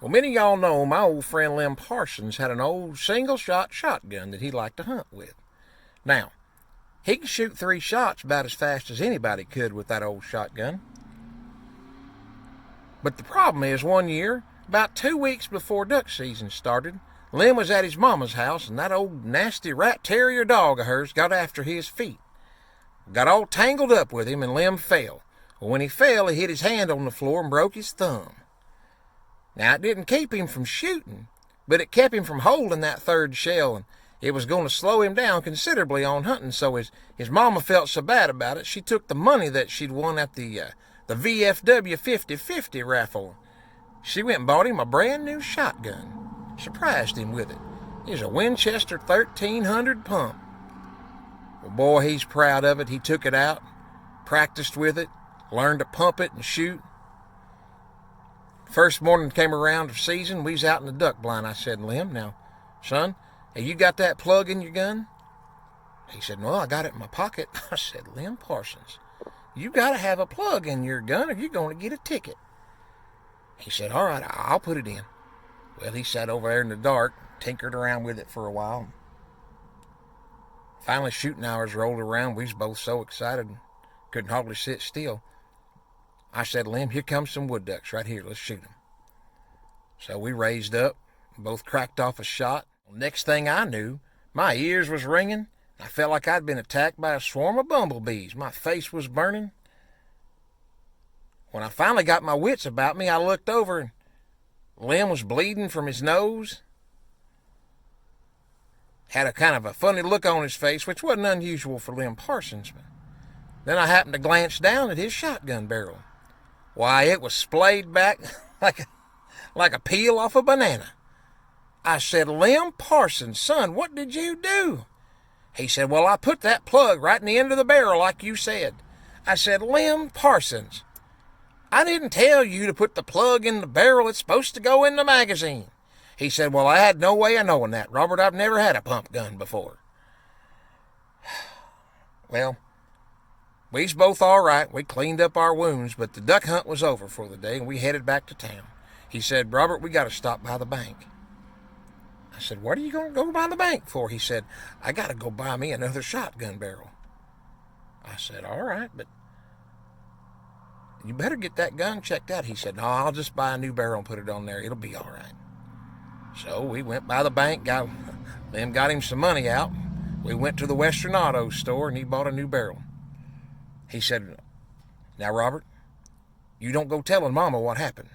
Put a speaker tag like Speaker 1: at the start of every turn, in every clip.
Speaker 1: Well, many of y'all know my old friend Lem Parsons had an old single-shot shotgun that he liked to hunt with. Now, he could shoot 3 shots about as fast as anybody could with that old shotgun. But the problem is, one year, about 2 weeks before duck season started, Lem was at his mama's house, and that old nasty rat terrier dog of hers got after his feet. Got all tangled up with him, and Lem fell. Well, when he fell, he hit his hand on the floor and broke his thumb. Now, it didn't keep him from shooting, but it kept him from holding that third shell, and it was going to slow him down considerably on hunting. So his mama felt so bad about it, she took the money that she'd won at the VFW 50/50 raffle. She went and bought him a brand new shotgun. Surprised him with it. It was a Winchester 1300 pump. Well, boy, he's proud of it. He took it out, practiced with it, learned to pump it and shoot. First morning came around of season, we was out in the duck blind. I said, Lem, now, son, have you got that plug in your gun? He said, no, I got it in my pocket. I said, Lem Parsons, you got to have a plug in your gun or you're going to get a ticket. He said, all right, I'll put it in. Well, he sat over there in the dark, tinkered around with it for a while. Finally, shooting hours rolled around. We was both so excited, couldn't hardly sit still. I said, Lem, here comes some wood ducks right here. Let's shoot them. So we raised up, both cracked off a shot. Next thing I knew, my ears was ringing. I felt like I'd been attacked by a swarm of bumblebees. My face was burning. When I finally got my wits about me, I looked over and Lem was bleeding from his nose. Had a kind of a funny look on his face, which wasn't unusual for Lem Parsons. But then I happened to glance down at his shotgun barrel. Why, it was splayed back like a peel off a banana. I said, Lem Parsons, son, what did you do? He said, well, I put that plug right in the end of the barrel like you said. I said, Lem Parsons, I didn't tell you to put the plug in the barrel. It's supposed to go in the magazine. He said, well, I had no way of knowing that, Robert. I've never had a pump gun before. Well, we's both all right. We cleaned up our wounds, but the duck hunt was over for the day, and we headed back to town. He said, Robert, we got to stop by the bank. I said, what are you going to go by the bank for? He said, I got to go buy me another shotgun barrel. I said, all right, but you better get that gun checked out. He said, no, I'll just buy a new barrel and put it on there. It'll be all right. So we went by the bank, got him some money out. We went to the Western Auto store, and he bought a new barrel. He said, now, Robert, you don't go telling Mama what happened.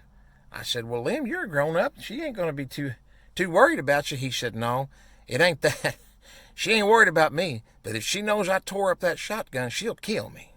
Speaker 1: I said, well, Lem, you're a grown-up. She ain't going to be too worried about you. He said, no, it ain't that. She ain't worried about me, but if she knows I tore up that shotgun, she'll kill me.